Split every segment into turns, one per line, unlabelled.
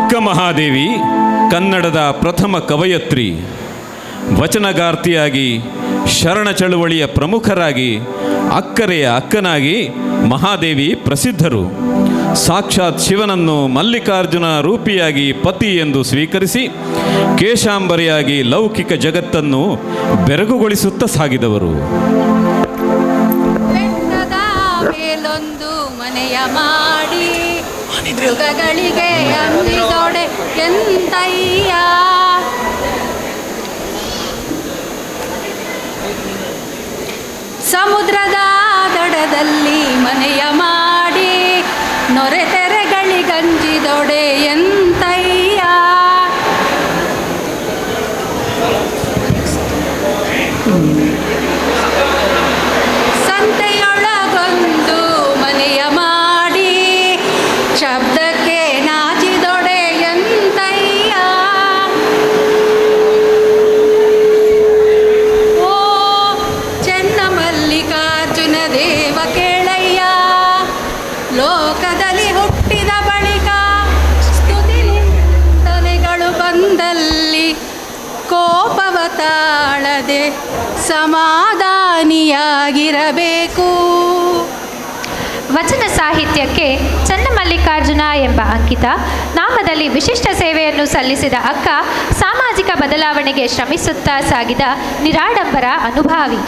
ಅಕ್ಕ ಮಹಾದೇವಿ ಕನ್ನಡದ ಪ್ರಥಮ ಕವಯತ್ರಿ, ವಚನಗಾರ್ತಿಯಾಗಿ, ಶರಣ ಚಳುವಳಿಯ ಪ್ರಮುಖರಾಗಿ, ಅಕ್ಕರೆಯ ಅಕ್ಕನಾಗಿ ಮಹಾದೇವಿ ಪ್ರಸಿದ್ಧರು. ಸಾಕ್ಷಾತ್ ಶಿವನನ್ನು ಮಲ್ಲಿಕಾರ್ಜುನ ರೂಪಿಯಾಗಿ ಪತಿ ಎಂದು ಸ್ವೀಕರಿಸಿ ಕೇಶಾಂಬರಿಯಾಗಿ ಲೌಕಿಕ ಜಗತ್ತನ್ನು ಬೆರಗುಗೊಳಿಸುತ್ತಾ ಸಾಗಿದವರು.
ಮೇಲೊಂದು ಮನೆಯ ಮಾಡಿ ಮೃಗಗಳಿಗೆ ಅಂದಿದೊಡೆ ಎಂತಯ್ಯ, ಸಮುದ್ರದ ದಡದಲ್ಲಿ ಮನೆಯ ಮಾಡಿ ನೊರೆ ತೆರೆಗಳಿಗಂಜಿದೊಡೆ ಎಂತಯ್ಯ, ಸಂತೆಯೊಳಗೊಂದು ಮನೆಯ ಮಾಡಿ ಶಬ್ದಕ್ಕೆ ನಾಚಿದೊಡೆ ಎಂತಯ್ಯ, ಓ ಚೆನ್ನ ಮಲ್ಲಿಕಾರ್ಜುನ ದೇವ ಕೇಳಯ್ಯ, ಲೋಕದಲ್ಲಿ ಹುಟ್ಟಿದ ಬಳಿಕ ಸ್ತುತಿ ನಿಂದನೆಗಳು ಬಂದಲ್ಲಿ ಕೋಪವ ತಾಳದೆ ಸಮಾಧಾನಿಯಾಗಿರಬೇಕು.
ವಚನ ಸಾಹಿತ್ಯಕ್ಕೆ ಚನ್ನಮಲ್ಲಿಕಾರ್ಜುನ ಎಂಬ ಅಂಕಿತ. ನಾಮದಲ್ಲಿ ವಿಶಿಷ್ಟ ಸೇವೆಯನ್ನು ಸಲ್ಲಿಸಿದ ಅಕ್ಕ ಸಾಮಾಜಿಕ ಬದಲಾವಣೆಗೆ ಶ್ರಮಿಸುತ್ತಾ ಸಾಗಿದ ನಿರಾಡಂಬರ ಅನುಭಾವಿ.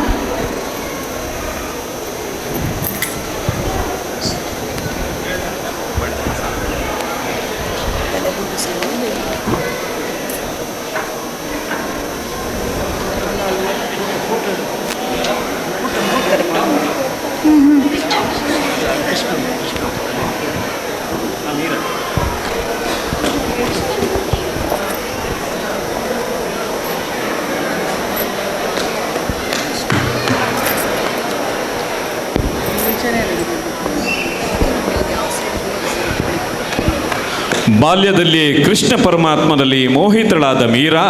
ಬಾಲ್ಯದಲ್ಲಿ ಕೃಷ್ಣ ಪರಮಾತ್ಮನಲ್ಲಿ ಮೋಹಿತಳಾದ ಮೀರಾ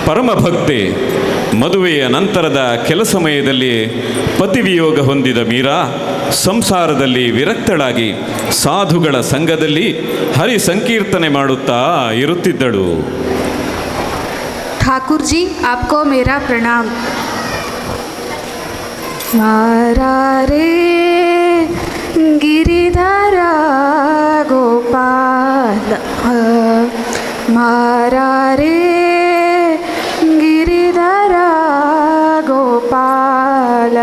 ಪರಮಭಕ್ತೆ. ಮದುವೆಯ ನಂತರದ ಕೆಲ ಸಮಯದಲ್ಲಿ ಪತಿವಿಯೋಗ ಹೊಂದಿದ ಮೀರಾ ಸಂಸಾರದಲ್ಲಿ ವಿರಕ್ತಳಾಗಿ ಸಾಧುಗಳ ಸಂಘದಲ್ಲಿ ಹರಿ ಸಂಕೀರ್ತನೆ ಮಾಡುತ್ತಾ ಇರುತ್ತಿದ್ದಳು.
ठाकुर जी आपको मेरा प्रणाम। मारा रे गिरिधरा गोपाल, मारा रे गिरिधरा गोपाल,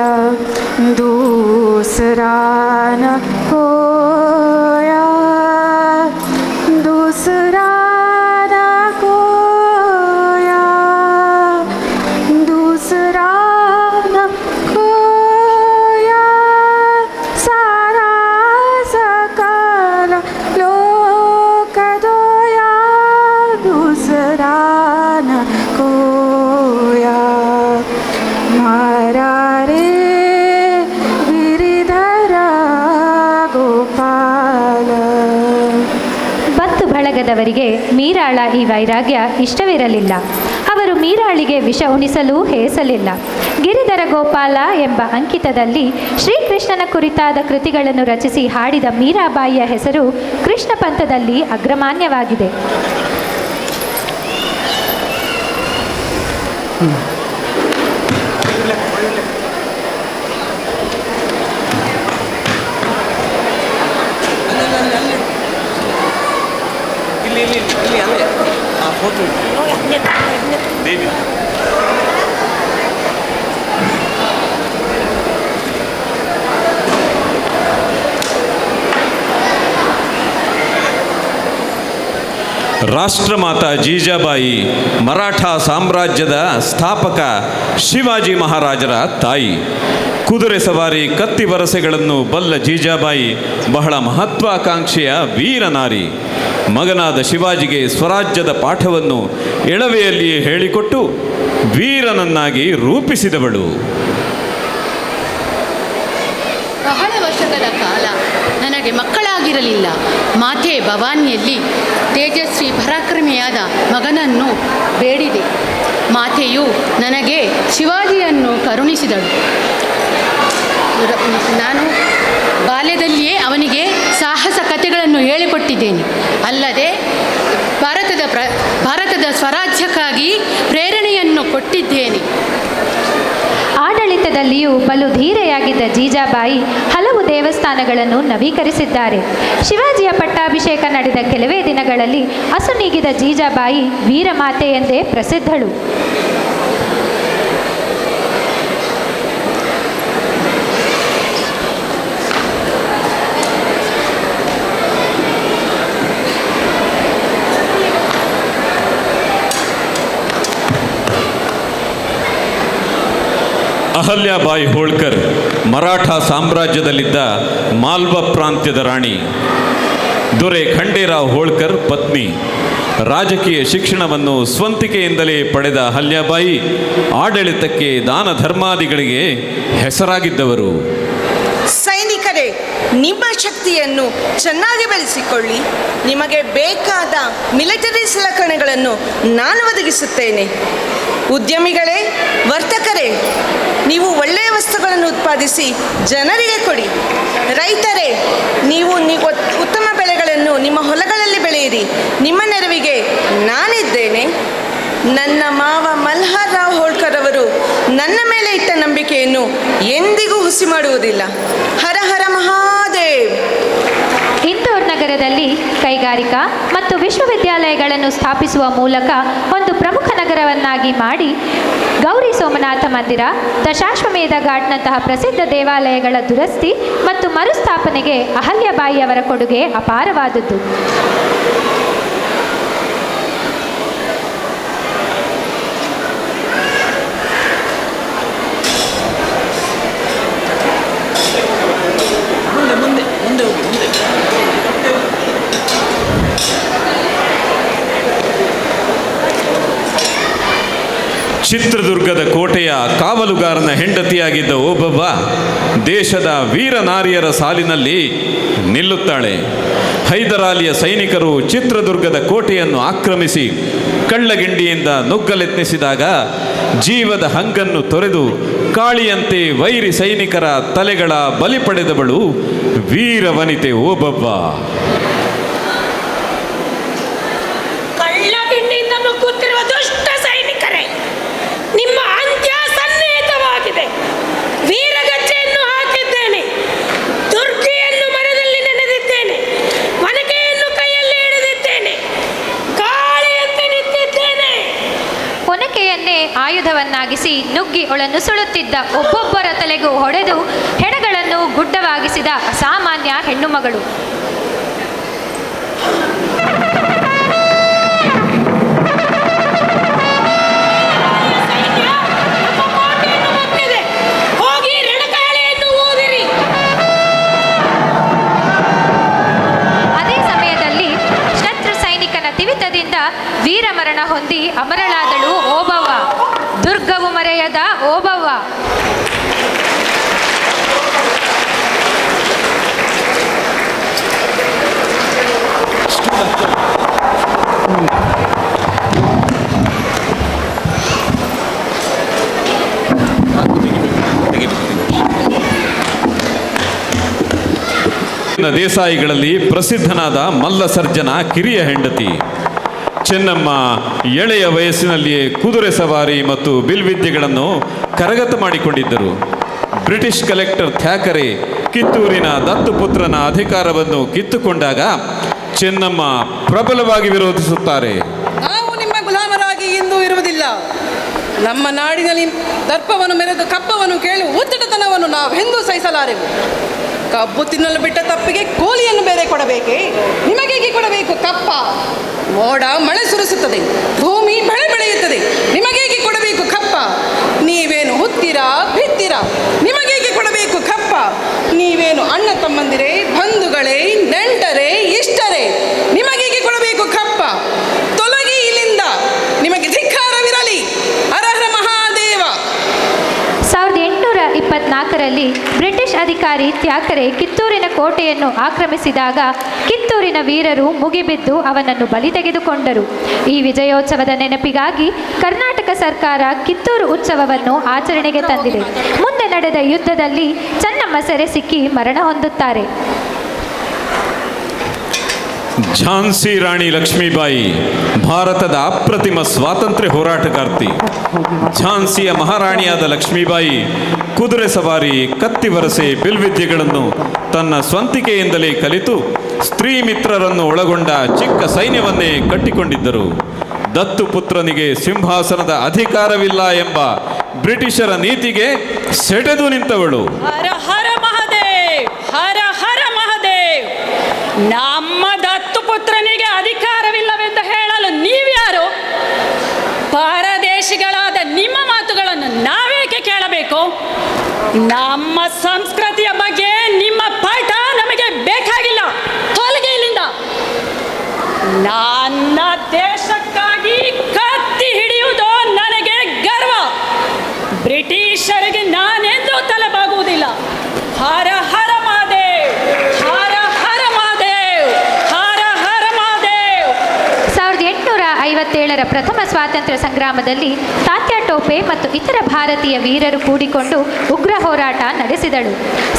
दूसरा न कोया, दूसरा
ಬಳಗದವರಿಗೆ ಮೀರಾಳ ಈ ವೈರಾಗ್ಯ ಇಷ್ಟವಿರಲಿಲ್ಲ. ಅವರು ಮೀರಾಳಿಗೆ ವಿಷ ಉಣಿಸಲು ಹೇಸಲಿಲ್ಲ. ಗಿರಿಧರ ಗೋಪಾಲ ಎಂಬ ಅಂಕಿತದಲ್ಲಿ ಶ್ರೀಕೃಷ್ಣನ ಕುರಿತಾದ ಕೃತಿಗಳನ್ನು ರಚಿಸಿ ಹಾಡಿದ ಮೀರಾಬಾಯಿಯ ಹೆಸರು ಕೃಷ್ಣ ಪಂಥದಲ್ಲಿ ಅಗ್ರಮಾನ್ಯವಾಗಿದೆ.
ರಾಷ್ಟ್ರಮಾತಾ ಜೀಜಾಬಾಯಿ ಮರಾಠ ಸಾಮ್ರಾಜ್ಯದ ಸ್ಥಾಪಕ ಶಿವಾಜಿ ಮಹಾರಾಜರ ತಾಯಿ. ಕುದುರೆ ಸವಾರಿ, ಕತ್ತಿ ವರಸೆಗಳನ್ನು ಬಲ್ಲ ಜೀಜಾಬಾಯಿ ಬಹಳ ಮಹತ್ವಾಕಾಂಕ್ಷೆಯ ವೀರನಾರಿ. ಮಗನಾದ ಶಿವಾಜಿಗೆ ಸ್ವರಾಜ್ಯದ ಪಾಠವನ್ನು ಎಳವೆಯಲ್ಲಿಯೇ ಹೇಳಿಕೊಟ್ಟು ವೀರನನ್ನಾಗಿ ರೂಪಿಸಿದವಳು.
ಬಹಳ ವರ್ಷಗಳ ಕಾಲ ನನಗೆ ಮಕ್ಕಳಾಗಿರಲಿಲ್ಲ. ಮಾತೆ ಭವಾನಿಯಲ್ಲಿ ತೇಜಸ್ವಿ ಪರಾಕ್ರಮಿಯಾದ ಮಗನನ್ನು ಬೇಡಿದೆ. ಮಾತೆಯು ನನಗೆ ಶಿವಾಜಿಯನ್ನು ಕರುಣಿಸಿದಳು. ನಾನು ಬಾಲ್ಯದಲ್ಲಿಯೇ ಅವನಿಗೆ ಸಾಹಸ ಕಥೆಗಳನ್ನು ಹೇಳಿಕೊಟ್ಟಿದ್ದೇನೆ. ಅಲ್ಲದೆ ಭಾರತದ ಸ್ವರಾಜ್ಯಕ್ಕಾಗಿ ಪ್ರೇರಣೆಯನ್ನು ಕೊಟ್ಟಿದ್ದೇನೆ.
ಆಡಳಿತದಲ್ಲಿಯೂ ಬಲು ಧೀರೆಯಾಗಿದ್ದ ಜೀಜಾಬಾಯಿ ಹಲವು ದೇವಸ್ಥಾನಗಳನ್ನು ನವೀಕರಿಸಿದ್ದಾರೆ. ಶಿವಾಜಿಯ ಪಟ್ಟಾಭಿಷೇಕ ನಡೆದ ಕೆಲವೇ ದಿನಗಳಲ್ಲಿ ಅಸುನೀಗಿದ ಜೀಜಾಬಾಯಿ ವೀರಮಾತೆ ಎಂದೇ ಪ್ರಸಿದ್ಧಳು.
ಅಹಲ್ಯಾಬಾಯಿ ಹೋಳ್ಕರ್ ಮರಾಠ ಸಾಮ್ರಾಜ್ಯದಲ್ಲಿದ್ದ ಮಾಲ್ವಾ ಪ್ರಾಂತ್ಯದ ರಾಣಿ. ದೊರೆ ಖಂಡೇರಾವ್ ಹೋಳ್ಕರ್ ಪತ್ನಿ. ರಾಜಕೀಯ ಶಿಕ್ಷಣವನ್ನು ಸ್ವಂತಿಕೆಯಿಂದಲೇ ಪಡೆದ ಅಹಲ್ಯಾಬಾಯಿ ಆಡಳಿತಕ್ಕೆ ದಾನ ಧರ್ಮಾದಿಗಳಿಗೆ ಹೆಸರಾಗಿದ್ದವರು.
ಸೈನಿಕರೇ, ನಿಮ್ಮ ಶಕ್ತಿಯನ್ನು ಚೆನ್ನಾಗಿ ಬೆಳೆಸಿಕೊಳ್ಳಿ. ನಿಮಗೆ ಬೇಕಾದ ಮಿಲಿಟರಿ ಸಲಕರಣೆಗಳನ್ನು ನಾನು ಒದಗಿಸುತ್ತೇನೆ. ಉದ್ಯಮಿಗಳೇ, ವರ್ತಕರೇ, ನೀವು ಒಳ್ಳೆಯ ವಸ್ತುಗಳನ್ನು ಉತ್ಪಾದಿಸಿ ಜನರಿಗೆ ಕೊಡಿ. ರೈತರೇ, ನೀವು ಉತ್ತಮ ಬೆಳೆಗಳನ್ನು ನಿಮ್ಮ ಹೊಲಗಳಲ್ಲಿ ಬೆಳೆಯಿರಿ. ನಿಮ್ಮ ನೆರವಿಗೆ ನಾನಿದ್ದೇನೆ. ನನ್ನ ಮಾವ ಮಲ್ಹಾರ್ ರಾವ್ ಹೋಳ್ಕರ್ ಅವರು ನನ್ನ ಮೇಲೆ ಇಟ್ಟ ನಂಬಿಕೆಯನ್ನು ಎಂದಿಗೂ ಹುಸಿ ಮಾಡುವುದಿಲ್ಲ. ಹರ ಹರ ಮಹಾದೇವ್.
ಇಂದೋರ್ ನಗರದಲ್ಲಿ ಕೈಗಾರಿಕಾ ಮತ್ತು ವಿಶ್ವವಿದ್ಯಾಲಯಗಳನ್ನು ಸ್ಥಾಪಿಸುವ ಮೂಲಕ ಒಂದು ಪ್ರಮುಖ ನಗರವನ್ನಾಗಿ ಮಾಡಿ ಗೌರಿ ಸೋಮನಾಥ ಮಂದಿರ, ದಶಾಶ್ವಮೇಧ ಘಾಟ್ನಂತಹ ಪ್ರಸಿದ್ಧ ದೇವಾಲಯಗಳ ದುರಸ್ತಿ ಮತ್ತು ಮರುಸ್ಥಾಪನೆಗೆ ಅಹಲ್ಯಾಬಾಯಿಯವರ ಕೊಡುಗೆ ಅಪಾರವಾದದ್ದು.
ಚಿತ್ರದುರ್ಗದ ಕೋಟೆಯ ಕಾವಲುಗಾರನ ಹೆಂಡತಿಯಾಗಿದ್ದ ಓಬವ್ವ ದೇಶದ ವೀರ ನಾರಿಯರ ಸಾಲಿನಲ್ಲಿ ನಿಲ್ಲುತ್ತಾಳೆ. ಹೈದರಾಲಿಯ ಸೈನಿಕರು ಚಿತ್ರದುರ್ಗದ ಕೋಟೆಯನ್ನು ಆಕ್ರಮಿಸಿ ಕಳ್ಳಗಿಂಡಿಯಿಂದ ನುಗ್ಗಲೆತ್ನಿಸಿದಾಗ ಜೀವದ ಹಂಗನ್ನು ತೊರೆದು ಕಾಳಿಯಂತೆ ವೈರಿ ಸೈನಿಕರ ತಲೆಗಳ ಬಲಿ ಪಡೆದವಳು ವೀರವನಿತೆ ಓಬವ್ವ.
ಕಳ್ಳಗಿಂಡಿಯಿಂದ ನುಗ್ಗುತ್ತಿರುವ ದುಷ್ಟ ಸೈನಿಕರೇ, ನಿಮ್ಮ ಅಂತ್ಯ ಸನ್ನಿಹಿತವಾಗಿದೆ. ವೀರಗಚ್ಚೆಯನ್ನು ಹಾಕಿದ್ದೇನೆ, ದುರ್ಗೆಯನ್ನು ಮರದಲ್ಲಿ ನೆನೆದಿದ್ದೇನೆ, ಒನಕೆಯನ್ನು ಕೈಯಲ್ಲಿ ಹಿಡಿದಿದ್ದೇನೆ, ಕಾಳಿಯಂತೆ ನಿಂತಿದ್ದೇನೆ.
ಒನಕೆಯನ್ನೇ ಆಯುಧವನ್ನಾಗಿಸಿ ನುಗ್ಗಿ ಒಳನ್ನು ಸುಳುತ್ತಿದ್ದ ಒಬ್ಬೊಬ್ಬರ ತಲೆಗೂ ಹೊಡೆದು ಹೆಣಗಳನ್ನು ಗುಡ್ಡವಾಗಿಸಿದ ಅಸಾಮಾನ್ಯ ಹೆಣ್ಣು ಮಗಳು. ವೀರಮರಣ ಹೊಂದಿ ಅಮರಳಾದಳು ಓಬವ್ವ, ದುರ್ಗವು ಮರೆಯದ ಓಬವ್ವ.
ದೇಸಾಯಿಗಳಲ್ಲಿ ಪ್ರಸಿದ್ಧನಾದ ಮಲ್ಲ ಸರ್ಜನ ಕಿರಿಯ ಹೆಂಡತಿ. ಚೆನ್ನಮ್ಮ ಎಳೆಯ ವಯಸ್ಸಿನಲ್ಲಿಯೇ ಕುದುರೆ ಸವಾರಿ ಮತ್ತು ಬಿಲ್ವಿದ್ಯೆಗಳನ್ನು ಕರಗತ ಮಾಡಿಕೊಂಡಿದ್ದರು. ಬ್ರಿಟಿಷ್ ಕಲೆಕ್ಟರ್ ಥ್ಯಾಕರೆ ಕಿತ್ತೂರಿನ ದತ್ತುಪುತ್ರನ ಅಧಿಕಾರವನ್ನು ಕಿತ್ತುಕೊಂಡಾಗ ಚೆನ್ನಮ್ಮ ಪ್ರಬಲವಾಗಿ ವಿರೋಧಿಸುತ್ತಾರೆ.
ನಾವು ನಿಮ್ಮ ಗುಲಾಮರಾಗಿ ಇಂದು ಇರುವುದಿಲ್ಲ. ನಮ್ಮ ನಾಡಿನಲ್ಲಿ ದರ್ಪವನ್ನು ಮೆರೆದು ಕಪ್ಪವನ್ನು ಕೇಳುವ ಉದ್ದಟತನವನ್ನು ನಾವೆಂದೂ ಸಹಿಸಲಾರೆವು. ಕಬ್ಬು ತಿನ್ನಲು ಬಿಟ್ಟ ತಪ್ಪಿಗೆ ಕೂಲಿಯನ್ನು ಬೇರೆ ಕೊಡಬೇಕೇ? ನಿಮಗೇಗೆ ಕೊಡಬೇಕು ಕಪ್ಪ? ಮೋಡ ಮಳೆ ಸುರಿಸುತ್ತದೆ, ಭೂಮಿ ಬೆಳೆ ಬೆಳೆಯುತ್ತದೆ, ನಿಮಗೇಗೆ ಕೊಡಬೇಕು ಕಪ್ಪ? ನೀವೇನು ಹುತ್ತೀರಾ ಬಿತ್ತೀರಾ? ನಿಮಗೇಗೆ ಕೊಡಬೇಕು ಕಪ್ಪ? ನೀವೇನು ಅಣ್ಣ ತಮ್ಮಂದಿರೇ, ಬಂಧುಗಳೇ, ನೆಂಟರೇ, ಇಷ್ಟರೇ? ನಿಮಗೇಗೆ ಕೊಡಬೇಕು ಕಪ್ಪ? ತೊಲಗಿ ಇಲ್ಲಿಂದ, ನಿಮಗೆ ಧಿಕ್ಕಾರವಿರಲಿ. ಅರಹರ ಮಹಾದೇವ.
1824ರಲ್ಲಿ ಬ್ರಿಟಿಷ್ ಅಧಿಕಾರಿ ಥ್ಯಾಕರೆ ಕಿತ್ತೂರಿನ ಕೋಟೆಯನ್ನು ಆಕ್ರಮಿಸಿದಾಗ ಕಿತ್ತೂರಿನ ವೀರರು ಮುಗಿಬಿದ್ದು ಅವನನ್ನು ಬಲಿ ತೆಗೆದುಕೊಂಡರು. ಈ ವಿಜಯೋತ್ಸವದ ನೆನಪಿಗಾಗಿ ಕರ್ನಾಟಕ ಸರ್ಕಾರ ಕಿತ್ತೂರು ಉತ್ಸವವನ್ನು ಆಚರಣೆಗೆ ತಂದಿದೆ. ಮುಂದೆ ನಡೆದ ಯುದ್ಧದಲ್ಲಿ ಚೆನ್ನಮ್ಮ ಸೆರೆ ಸಿಕ್ಕಿ ಮರಣ ಹೊಂದುತ್ತಾರೆ.
ಝಾನ್ಸಿ ರಾಣಿ ಲಕ್ಷ್ಮೀಬಾಯಿ ಭಾರತದ ಅಪ್ರತಿಮ ಸ್ವಾತಂತ್ರ್ಯ ಹೋರಾಟಗಾರ್ತಿ. ಝಾನ್ಸಿಯ ಮಹಾರಾಣಿಯಾದ ಲಕ್ಷ್ಮೀಬಾಯಿ ಕುದುರೆ ಸವಾರಿ, ಕತ್ತಿವರಸೆ, ಬಿಲ್ವಿದ್ಯೆಗಳನ್ನು ತನ್ನ ಸ್ವಂತಿಕೆಯಿಂದಲೇ ಕಲಿತು ಸ್ತ್ರೀ ಮಿತ್ರರನ್ನು ಒಳಗೊಂಡ ಚಿಕ್ಕ ಸೈನ್ಯವನ್ನೇ ಕಟ್ಟಿಕೊಂಡಿದ್ದರು. ದತ್ತು ಪುತ್ರನಿಗೆ ಸಿಂಹಾಸನದ ಅಧಿಕಾರವಿಲ್ಲ ಎಂಬ ಬ್ರಿಟಿಷರ ನೀತಿಗೆ ಸೆಟೆದು ನಿಂತವಳು.
ಹರ ಹರ ಮಹಾದೇವ್, ಹರ ಹರ ಮಹಾದೇವ್. ನಮ್ಮ ದತ್ತು ಪುತ್ರನಿಗೆ ಅಧಿಕಾರವಿಲ್ಲವೆಂದು ಹೇಳಲು ನೀವ್ಯಾರು? ಪರದೇಶಿಗಳಾದ ನಿಮ್ಮ ಮಾತುಗಳನ್ನು ನಾವೇಕೆ ಕೇಳಬೇಕು? ನಮ್ಮ ಸಂಸ್ಕೃತಿಯ ಬಗ್ಗೆ ನಿಮ್ಮ ಪಾಠ ನಮಗೆ ಬೇಕಾಗಿಲ್ಲ. ತೊಲಗಿ ಇಲ್ಲಿಂದ. ನನ್ನ ದೇಶಕ್ಕಾಗಿ ಕತ್ತಿ ಹಿಡಿಯುವುದು ನನಗೆ ಗರ್ವ. ಬ್ರಿಟಿಷರಿಗೆ ನಾನೆಂದೂ ತಲೆಬಾಗುವುದಿಲ್ಲ. ಹರ ಹರ ಮಹಾದೇವ್, ಹರ ಹರ ಮಹಾದೇವ್, ಹರ ಹರ ಮಹಾದೇವ್.
1857ರ ಪ್ರಥಮ ಸ್ವಾತಂತ್ರ್ಯ ಸಂಗ್ರಾಮದಲ್ಲಿ ತಾತ್ಯ ಟೋಪೆ ಮತ್ತು ಇತರ ಭಾರತೀಯ ವೀರರು ಕೂಡಿಕೊಂಡು ಉಗ್ರ ಹೋರಾಟ ನಡೆಸಿದಳು.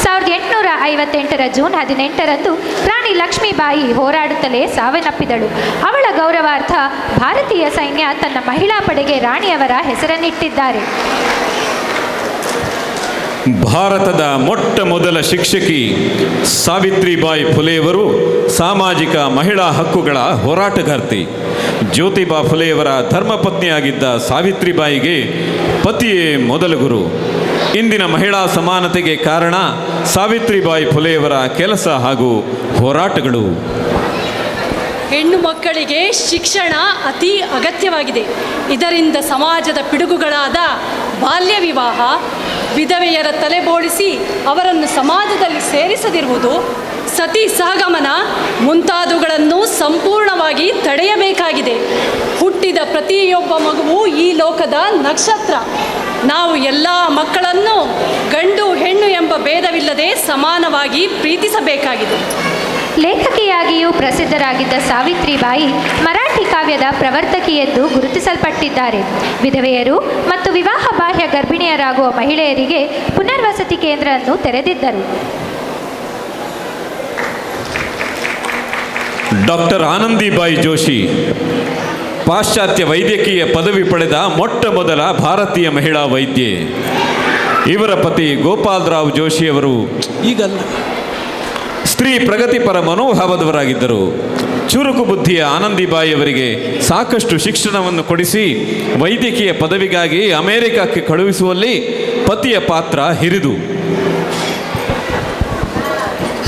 1858ರ ಜೂನ್ 18ರಂದು ರಾಣಿ ಲಕ್ಷ್ಮೀಬಾಯಿ ಹೋರಾಡುತ್ತಲೇ ಸಾವನ್ನಪ್ಪಿದಳು. ಅವಳ ಗೌರವಾರ್ಥ ಭಾರತೀಯ ಸೈನ್ಯ ತನ್ನ ಮಹಿಳಾ ಪಡೆಗೆ ರಾಣಿಯವರ ಹೆಸರನ್ನಿಟ್ಟಿದ್ದಾರೆ.
ಭಾರತದ ಮೊಟ್ಟ ಮೊದಲ ಶಿಕ್ಷಕಿ ಸಾವಿತ್ರಿಬಾಯಿ ಫುಲೆಯವರು ಸಾಮಾಜಿಕ ಮಹಿಳಾ ಹಕ್ಕುಗಳ ಹೋರಾಟಗಾರ್ತಿ. ಜ್ಯೋತಿಬಾ ಫುಲೆಯವರ ಧರ್ಮಪತ್ನಿಯಾಗಿದ್ದ ಸಾವಿತ್ರಿಬಾಯಿಗೆ ಪತಿಯೇ ಮೊದಲ ಗುರು. ಇಂದಿನ ಮಹಿಳಾ ಸಮಾನತೆಗೆ ಕಾರಣ ಸಾವಿತ್ರಿಬಾಯಿ ಫುಲೆಯವರ ಕೆಲಸ ಹಾಗೂ ಹೋರಾಟಗಳು.
ಹೆಣ್ಣು ಮಕ್ಕಳಿಗೆ ಶಿಕ್ಷಣ ಅತಿ ಅಗತ್ಯವಾಗಿದೆ. ಇದರಿಂದ ಸಮಾಜದ ಪಿಡುಗುಗಳಾದ ಬಾಲ್ಯ ವಿವಾಹ, ವಿಧವೆಯರ ತಲೆಬೋಳಿಸಿ ಅವರನ್ನು ಸಮಾಜದಲ್ಲಿ ಸೇರಿಸದಿರುವುದು, ಸತಿ ಸಹಗಮನ ಮುಂತಾದವುಗಳನ್ನು ಸಂಪೂರ್ಣವಾಗಿ ತಡೆಯಬೇಕಾಗಿದೆ. ಹುಟ್ಟಿದ ಪ್ರತಿಯೊಬ್ಬ ಮಗುವು ಈ ಲೋಕದ ನಕ್ಷತ್ರ. ನಾವು ಎಲ್ಲ ಮಕ್ಕಳನ್ನು ಗಂಡು ಹೆಣ್ಣು ಎಂಬ ಭೇದವಿಲ್ಲದೆ ಸಮಾನವಾಗಿ ಪ್ರೀತಿಸಬೇಕಾಗಿದೆ.
ಲೇಖಕಿಯಾಗಿಯೂ ಪ್ರಸಿದ್ಧರಾಗಿದ್ದ ಸಾವಿತ್ರಿಬಾಯಿ ಮರಾಠಿ ಕಾವ್ಯದ ಪ್ರವರ್ತಕಿ ಎಂದು ಗುರುತಿಸಲ್ಪಟ್ಟಿದ್ದಾರೆ. ವಿಧವೆಯರು ಮತ್ತು ವಿವಾಹ ಬಾಹ್ಯ ಗರ್ಭಿಣಿಯರಾಗುವ ಮಹಿಳೆಯರಿಗೆ ಪುನರ್ವಸತಿ ಕೇಂದ್ರವನ್ನು ತೆರೆದಿದ್ದರು.
ಡಾಕ್ಟರ್ ಆನಂದಿಬಾಯಿ ಜೋಶಿ ಪಾಶ್ಚಾತ್ಯ ವೈದ್ಯಕೀಯ ಪದವಿ ಪಡೆದ ಮೊಟ್ಟ ಮೊದಲ ಭಾರತೀಯ ಮಹಿಳಾ ವೈದ್ಯೆ. ಇವರ ಪತಿ ಗೋಪಾಲರಾವ್ ಜೋಶಿಯವರು ಈಗಲ್ಲ ಸ್ತ್ರೀ ಪ್ರಗತಿಪರ ಮನೋಭಾವದವರಾಗಿದ್ದರು. ಚುರುಕು ಬುದ್ಧಿಯ ಆನಂದಿಬಾಯಿಯವರಿಗೆ ಸಾಕಷ್ಟು ಶಿಕ್ಷಣವನ್ನು ಕೊಡಿಸಿ ವೈದ್ಯಕೀಯ ಪದವಿಗಾಗಿ ಅಮೆರಿಕಕ್ಕೆ ಕಳುಹಿಸುವಲ್ಲಿ ಪತಿಯ ಪಾತ್ರ ಹಿರಿದು.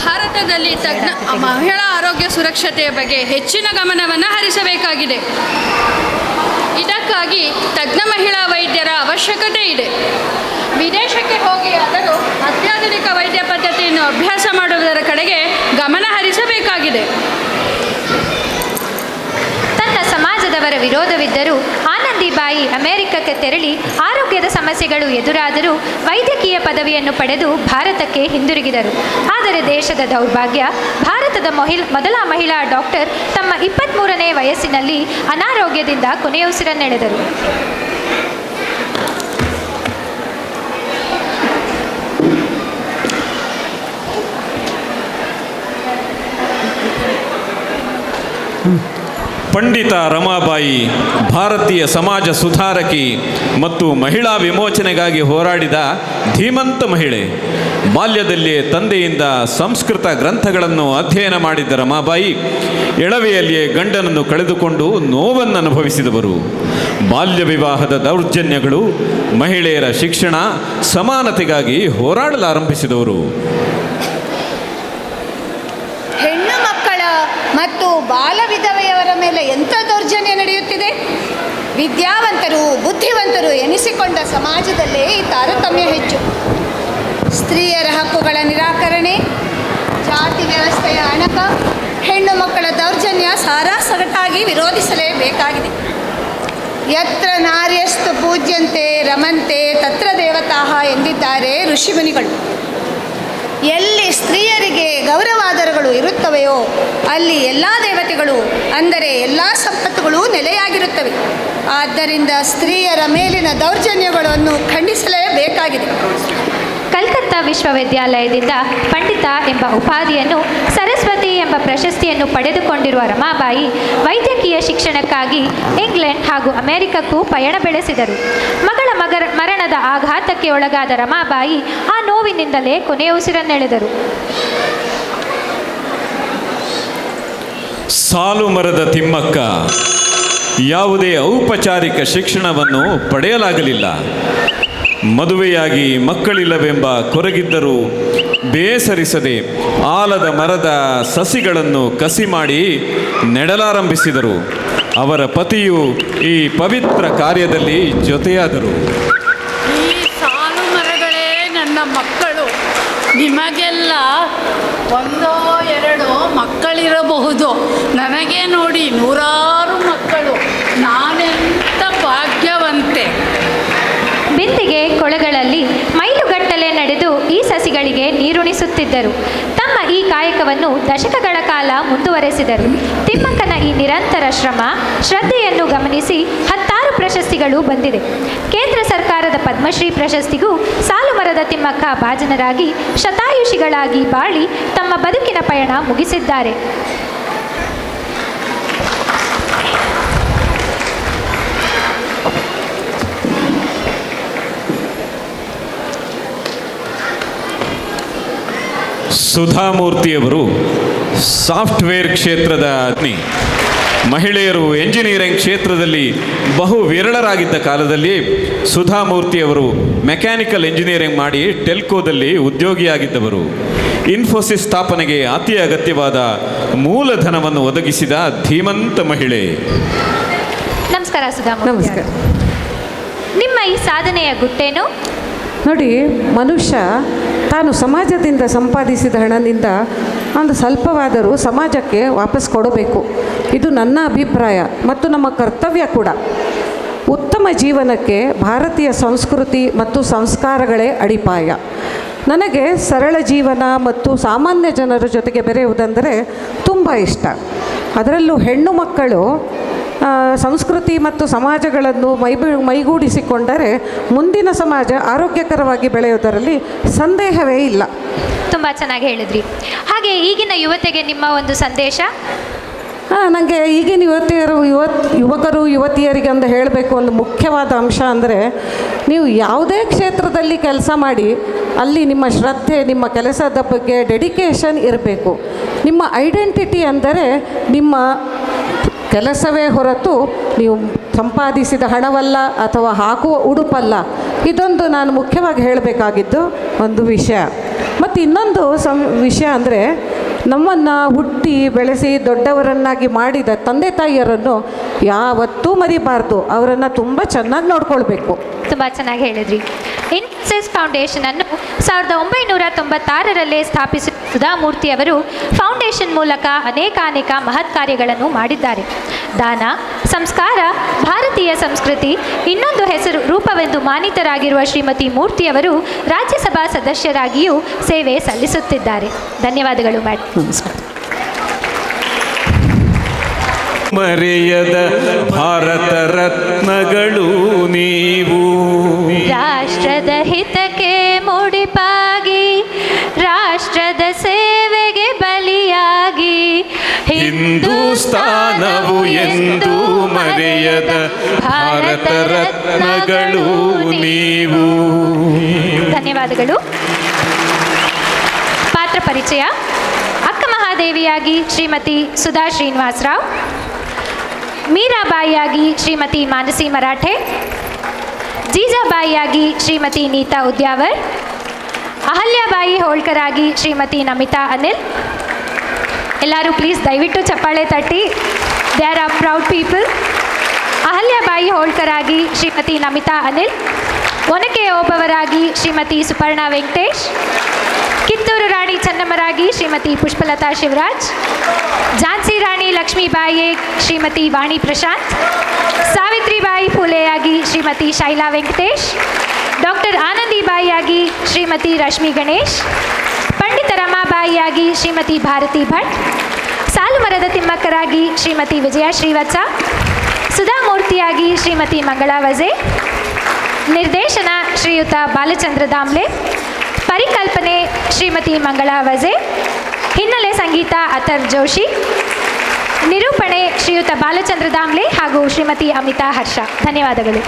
ಭಾರತದಲ್ಲಿ ಮಹಿಳಾ ಆರೋಗ್ಯ ಸುರಕ್ಷತೆಯ ಬಗ್ಗೆ ಹೆಚ್ಚಿನ ಗಮನವನ್ನು ಹರಿಸಬೇಕಾಗಿದೆ. ಇದಕ್ಕಾಗಿ ತಜ್ಞ ಮಹಿಳಾ ವೈದ್ಯರ ಅವಶ್ಯಕತೆ ಇದೆ. ವಿದೇಶಕ್ಕೆ ಹೋಗಿ ಆದರೂ ಅತ್ಯಾಧುನಿಕ ವೈದ್ಯ ಪದ್ಧತಿಯನ್ನು ಅಭ್ಯಾಸ ಮಾಡುವುದರ ಕಡೆಗೆ ಗಮನ ಹರಿಸಬೇಕಾಗಿದೆ.
ತನ್ನ ಸಮಾಜದವರ ವಿರೋಧವಿದ್ದರೂ ಆನಂದಿಬಾಯಿ ಅಮೆರಿಕಕ್ಕೆ ತೆರಳಿ ಆರೋಗ್ಯದ ಸಮಸ್ಯೆಗಳು ಎದುರಾದರೂ ವೈದ್ಯಕೀಯ ಪದವಿಯನ್ನು ಪಡೆದು ಭಾರತಕ್ಕೆ ಹಿಂದಿರುಗಿದರು. ಆದರೆ ದೇಶದ ದೌರ್ಭಾಗ್ಯ, ಭಾರತದ ಮೊದಲ ಮಹಿಳಾ ಡಾಕ್ಟರ್ ತಮ್ಮ 23ನೇ ವಯಸ್ಸಿನಲ್ಲಿ ಅನಾರೋಗ್ಯದಿಂದ ಕೊನೆಯುಸಿರನ್ನೆಳೆದರು.
ಪಂಡಿತ ರಮಾಬಾಯಿ ಭಾರತೀಯ ಸಮಾಜ ಸುಧಾರಕಿ ಮತ್ತು ಮಹಿಳಾ ವಿಮೋಚನೆಗಾಗಿ ಹೋರಾಡಿದ ಧೀಮಂತ ಮಹಿಳೆ. ಬಾಲ್ಯದಲ್ಲಿಯೇ ತಂದೆಯಿಂದ ಸಂಸ್ಕೃತ ಗ್ರಂಥಗಳನ್ನು ಅಧ್ಯಯನ ಮಾಡಿದ್ದ ರಮಾಬಾಯಿ ಎಳವೆಯಲ್ಲಿಯೇ ಗಂಡನನ್ನು ಕಳೆದುಕೊಂಡು ನೋವನ್ನು ಅನುಭವಿಸಿದವರು. ಬಾಲ್ಯ ವಿವಾಹದ ದೌರ್ಜನ್ಯಗಳು, ಮಹಿಳೆಯರ ಶಿಕ್ಷಣ, ಸಮಾನತೆಗಾಗಿ ಹೋರಾಡಲಾರಂಭಿಸಿದವರು.
ಹೆಣ್ಣು ಮಕ್ಕಳ ಮತ್ತು ಬಾಲ ವಿಧವೆಯವರ ಮೇಲೆ ಎಂಥ ದೌರ್ಜನ್ಯ ನಡೆಯುತ್ತಿದೆ. ವಿದ್ಯಾವಂತರು, ಬುದ್ಧಿವಂತರು ಎನಿಸಿಕೊಂಡ ಸಮಾಜದಲ್ಲೇ ಈ ತಾರತಮ್ಯ ಹೆಚ್ಚು. ಸ್ತ್ರೀಯರ ಹಕ್ಕುಗಳ ನಿರಾಕರಣೆ, ಜಾತಿ ವ್ಯವಸ್ಥೆಯ ಅಣಕ, ಹೆಣ್ಣು ಮಕ್ಕಳ ದೌರ್ಜನ್ಯ ಸಾರಾಸಗಟಾಗಿ ವಿರೋಧಿಸಲೇಬೇಕಾಗಿದೆ. ಯತ್ರ ನಾರ್ಯಸ್ತು ಪೂಜ್ಯಂತೆ ರಮಂತೆ ತತ್ರ ದೇವತಾಃ ಎಂದಿದ್ದಾರೆ ಋಷಿಮುನಿಗಳು. ಎಲ್ಲಿ ಸ್ತ್ರೀಯರಿಗೆ ಗೌರವಾದರಗಳು ಇರುತ್ತವೆಯೋ ಅಲ್ಲಿ ಎಲ್ಲ ದೇವತೆಗಳು, ಅಂದರೆ ಎಲ್ಲ ಸಂಪತ್ತುಗಳು ನೆಲೆಯಾಗಿರುತ್ತವೆ. ಆದ್ದರಿಂದ ಸ್ತ್ರೀಯರ ಮೇಲಿನ ದೌರ್ಜನ್ಯಗಳನ್ನು ಖಂಡಿಸಲೇಬೇಕಾಗಿದೆ.
ಕಲ್ಕತ್ತಾ ವಿಶ್ವವಿದ್ಯಾಲಯದಿಂದ ಪಂಡಿತ ಎಂಬ ಉಪಾಧಿಯನ್ನು, ಸರಸ್ವತಿ ಎಂಬ ಪ್ರಶಸ್ತಿಯನ್ನು ಪಡೆದುಕೊಂಡಿರುವ ರಮಾಬಾಯಿ ವೈದ್ಯಕೀಯ ಶಿಕ್ಷಣಕ್ಕಾಗಿ ಇಂಗ್ಲೆಂಡ್ ಹಾಗೂ ಅಮೆರಿಕಕ್ಕೂ ಪಯಣ ಬೆಳೆಸಿದರು. ಮಗಳ ಮರಣದ ಆಘಾತಕ್ಕೆ ಒಳಗಾದ ರಮಾಬಾಯಿ ಆ ನೋವಿನಿಂದಲೇ ಕೊನೆಯ ಉಸಿರನ್ನೆಳೆದರು.
ಸಾಲು ಮರದ ತಿಮ್ಮಕ್ಕ ಯಾವುದೇ ಔಪಚಾರಿಕ ಶಿಕ್ಷಣವನ್ನು ಪಡೆಯಲಾಗಲಿಲ್ಲ. ಮದುವೆಯಾಗಿ ಮಕ್ಕಳಿಲ್ಲವೆಂಬ ಕೊರಗಿದ್ದರೂ ಬೇಸರಿಸದೆ ಆಲದ ಮರದ ಸಸಿಗಳನ್ನು ಕಸಿ ಮಾಡಿ ನೆಡಲಾರಂಭಿಸಿದರು. ಅವರ ಪತಿಯು ಈ ಪವಿತ್ರ ಕಾರ್ಯದಲ್ಲಿ ಜೊತೆಯಾದರು.
ಈ ಸಾಲು ಮರಗಳೇ ನನ್ನ ಮಕ್ಕಳು. ನಿಮಗೆಲ್ಲ ಒಂದೋ ಎರಡೋ ಮಕ್ಕಳಿರಬಹುದು, ನನಗೆ ನೋಡಿ ನೂರಾರು ಮಕ್ಕಳು. ನಾನೆಂಥ ಭಾಗ್ಯವಂತೆ.
ಬಿಂದಿಗೆ ಕೊಳಗಳಲ್ಲಿ ಮೈಲುಗಟ್ಟಲೆ ನಡೆದು ಈ ಸಸಿಗಳಿಗೆ ನೀರುಣಿಸುತ್ತಿದ್ದರು. ತಮ್ಮ ಈ ಕಾಯಕವನ್ನು ದಶಕಗಳ ಕಾಲ ಮುಂದುವರೆಸಿದರು. ತಿಮ್ಮಕ್ಕನ ಈ ನಿರಂತರ ಶ್ರಮ, ಶ್ರದ್ಧೆಯನ್ನು ಗಮನಿಸಿ 10 ಪ್ರಶಸ್ತಿಗಳು ಬಂದಿದೆ. ಕೇಂದ್ರ ಸರ್ಕಾರದ ಪದ್ಮಶ್ರೀ ಪ್ರಶಸ್ತಿಗೂ ಸಾಲು ಮರದ ತಿಮ್ಮಕ್ಕ ಭಾಜನರಾಗಿ ಶತಾಯುಷಿಗಳಾಗಿ ಬಾಳಿ ತಮ್ಮ ಬದುಕಿನ ಪಯಣ ಮುಗಿಸಿದ್ದಾರೆ.
ಸುಧಾಮೂರ್ತಿಯವರು ಸಾಫ್ಟ್ವೇರ್ ಕ್ಷೇತ್ರದ ಅಗ್ನಿ. ಮಹಿಳೆಯರು ಎಂಜಿನಿಯರಿಂಗ್ ಕ್ಷೇತ್ರದಲ್ಲಿ ಬಹು ವಿರಳರಾಗಿದ್ದ ಕಾಲದಲ್ಲಿ ಸುಧಾಮೂರ್ತಿಯವರು ಮೆಕ್ಯಾನಿಕಲ್ ಎಂಜಿನಿಯರಿಂಗ್ ಮಾಡಿ ಟೆಲ್ಕೋದಲ್ಲಿ ಉದ್ಯೋಗಿಯಾಗಿದ್ದವರು. ಇನ್ಫೋಸಿಸ್ ಸ್ಥಾಪನೆಗೆ ಅತಿ ಅಗತ್ಯವಾದ ಮೂಲಧನವನ್ನು ಒದಗಿಸಿದ ಧೀಮಂತ ಮಹಿಳೆ.
ನಮಸ್ಕಾರ ಸುಧಾಮೂರ್ತಿ.
ನಮಸ್ಕಾರ.
ನಿಮ್ಮ ಈ ಸಾಧನೆಯ ಗುಟ್ಟೇನು?
ನೋಡಿ, ಮನುಷ್ಯ ತಾನು ಸಮಾಜದಿಂದ ಸಂಪಾದಿಸಿದ ಹಣದಿಂದ ಒಂದು ಸ್ವಲ್ಪವಾದರೂ ಸಮಾಜಕ್ಕೆ ವಾಪಸ್ ಕೊಡಬೇಕು. ಇದು ನನ್ನ ಅಭಿಪ್ರಾಯ ಮತ್ತು ನಮ್ಮ ಕರ್ತವ್ಯ ಕೂಡ. ಉತ್ತಮ ಜೀವನಕ್ಕೆ ಭಾರತೀಯ ಸಂಸ್ಕೃತಿ ಮತ್ತು ಸಂಸ್ಕಾರಗಳೇ ಅಡಿಪಾಯ. ನನಗೆ ಸರಳ ಜೀವನ ಮತ್ತು ಸಾಮಾನ್ಯ ಜನರ ಜೊತೆಗೆ ಬೆರೆಯುವುದೆಂದರೆ ತುಂಬ ಇಷ್ಟ. ಅದರಲ್ಲೂ ಹೆಣ್ಣು ಮಕ್ಕಳು ಸಂಸ್ಕೃತಿ ಮತ್ತು ಸಮಾಜಗಳನ್ನು ಮೈಗೂಡಿಸಿಕೊಂಡರೆ ಮುಂದಿನ ಸಮಾಜ ಆರೋಗ್ಯಕರವಾಗಿ ಬೆಳೆಯುವುದರಲ್ಲಿ ಸಂದೇಹವೇ ಇಲ್ಲ.
ತುಂಬ ಚೆನ್ನಾಗಿ ಹೇಳಿದ್ರಿ. ಹಾಗೆ ಈಗಿನ ಯುವತೆಗೆ ನಿಮ್ಮ ಒಂದು ಸಂದೇಶ?
ನನಗೆ ಈಗಿನ ಯುವಕರು ಯುವತಿಯರಿಗೆ ಅಂತ ಹೇಳಬೇಕು, ಒಂದು ಮುಖ್ಯವಾದ ಅಂಶ ಅಂದರೆ, ನೀವು ಯಾವುದೇ ಕ್ಷೇತ್ರದಲ್ಲಿ ಕೆಲಸ ಮಾಡಿ ಅಲ್ಲಿ ನಿಮ್ಮ ಶ್ರದ್ಧೆ, ನಿಮ್ಮ ಕೆಲಸದ ಬಗ್ಗೆ ಡೆಡಿಕೇಶನ್ ಇರಬೇಕು. ನಿಮ್ಮ ಐಡೆಂಟಿಟಿ ಅಂದರೆ ನಿಮ್ಮ ಕೆಲಸವೇ ಹೊರತು ನೀವು ಸಂಪಾದಿಸಿದ ಹಣವಲ್ಲ ಅಥವಾ ಹಾಕುವ ಉಡುಪಲ್ಲ. ಇದೊಂದು ನಾನು ಮುಖ್ಯವಾಗಿ ಹೇಳಬೇಕಾಗಿದ್ದು ಒಂದು ವಿಷಯ. ಮತ್ತು ಇನ್ನೊಂದು ವಿಷಯ ಅಂದರೆ, ನಮ್ಮನ್ನು ಹುಟ್ಟಿ ಬೆಳೆಸಿ ದೊಡ್ಡವರನ್ನಾಗಿ ಮಾಡಿದ ತಂದೆ ತಾಯಿಯರನ್ನು ಯಾವತ್ತೂ ಮರಿಬಾರ್ದು. ಅವರನ್ನು ತುಂಬ ಚೆನ್ನಾಗಿ ನೋಡ್ಕೊಳ್ಬೇಕು.
ತುಂಬ ಚೆನ್ನಾಗಿ ಹೇಳಿದ್ರಿ. ಇನ್ಫೋಸಿಸ್ ಫೌಂಡೇಶನ್ ಅನ್ನು 1996ರಲ್ಲೇ ಸ್ಥಾಪಿಸಿದ ಸುಧಾಮೂರ್ತಿಯವರು ಫೌಂಡೇಶನ್ ಮೂಲಕ ಅನೇಕ ಮಹತ್ ಕಾರ್ಯಗಳನ್ನು ಮಾಡಿದ್ದಾರೆ. ದಾನ, ಸಂಸ್ಕಾರ, ಭಾರತೀಯ ಸಂಸ್ಕೃತಿ, ಇನ್ನೊಂದು ಹೆಸರು ರೂಪವೆಂದು ಮಾನಿತರಾಗಿರುವ ಶ್ರೀಮತಿ ಮೂರ್ತಿಯವರು ರಾಜ್ಯಸಭಾ ಸದಸ್ಯರಾಗಿಯೂ ಸೇವೆ ಸಲ್ಲಿಸುತ್ತಿದ್ದಾರೆ. ಧನ್ಯವಾದಗಳು ಮೇಡಮ್.
ನಮಸ್ಕಾರ.
ಮರೆಯದ ಭಾರತ ರತ್ನಗಳು ನೀವು.
ರಾಷ್ಟ್ರದ ಹಿತಕ್ಕೆ ಮುಡಿಪಾಗಿ, ರಾಷ್ಟ್ರದ ಸೇವೆಗೆ ಬಲಿಯಾಗಿ,
ಹಿಂದೂಸ್ತಾನವು ಎಂದೂ ಮರೆಯದ ಭಾರತ ರತ್ನಗಳು ನೀವು.
ಧನ್ಯವಾದಗಳು. ಪಾತ್ರ ಪರಿಚಯ: ಅಕ್ಕ ಮಹಾದೇವಿಯಾಗಿ ಶ್ರೀಮತಿ ಸುಧಾ ಶ್ರೀನಿವಾಸರಾವ್, ಮೀರಾಬಾಯಿಯಾಗಿ ಶ್ರೀಮತಿ ಮಾನಸಿ ಮರಾಠೆ, ಜೀಜಾಬಾಯಿಯಾಗಿ ಶ್ರೀಮತಿ ನೀತಾ ಉದ್ಯಾವರ್, ಅಹಲ್ಯಾಬಾಯಿ ಹೋಳ್ಕರ್ ಆಗಿ ಶ್ರೀಮತಿ ನಮಿತಾ ಅನಿಲ್. ಎಲ್ಲರೂ ಪ್ಲೀಸ್ ದಯವಿಟ್ಟು ಚಪ್ಪಾಳೆ ತಟ್ಟಿ. They are are proud people. Ahilyabai Holkar ಆಗಿ ಶ್ರೀಮತಿ ನಮಿತಾ ಅನಿಲ್, ಒನಕೆ ಓಬವ್ವರಾಗಿ ಶ್ರೀಮತಿ ಸುಪರ್ಣಾ ವೆಂಕಟೇಶ್, ಕಿತ್ತೂರು ರಾಣಿ ಚೆನ್ನಮ್ಮರಾಗಿ ಶ್ರೀಮತಿ ಪುಷ್ಪಲತಾ ಶಿವರಾಜ್, ಝಾನ್ಸಿ ರಾಣಿ ಲಕ್ಷ್ಮೀಬಾಯಿ ಶ್ರೀಮತಿ ವಾಣಿ ಪ್ರಶಾಂತ್, ಸಾವಿತ್ರಿಬಾಯಿ ಫುಲೆಯಾಗಿ ಶ್ರೀಮತಿ ಶೈಲಾ ವೆಂಕಟೇಶ್, ಡಾಕ್ಟರ್ ಆನಂದಿಬಾಯಿಯಾಗಿ ಶ್ರೀಮತಿ ರಶ್ಮಿ ಗಣೇಶ್, ಪಂಡಿತ ರಮಾಬಾಯಿಯಾಗಿ ಶ್ರೀಮತಿ ಭಾರತಿ ಭಟ್, ಸಾಲು ಮರದ ತಿಮ್ಮಕ್ಕರಾಗಿ ಶ್ರೀಮತಿ ವಿಜಯ ಶ್ರೀವತ್ಸ, ಸುಧಾಮೂರ್ತಿಯಾಗಿ ಶ್ರೀಮತಿ ಮಂಗಳಾ ವಜೆ, ನಿರ್ದೇಶನ ಶ್ರೀಯುತ ಬಾಲಚಂದ್ರ ದಾಮ್ಲೆ, ಪರಿಕಲ್ಪನೆ ಶ್ರೀಮತಿ ಮಂಗಳಾ ವಜೆ, ಹಿನ್ನೆಲೆ ಸಂಗೀತ ಅಥರ್ ಜೋಶಿ, ನಿರೂಪಣೆ ಶ್ರೀಯುತ ಬಾಲಚಂದ್ರ ದಾಮ್ಲೆ ಹಾಗೂ ಶ್ರೀಮತಿ ಅಮಿತಾ ಹರ್ಷ. ಧನ್ಯವಾದಗಳು.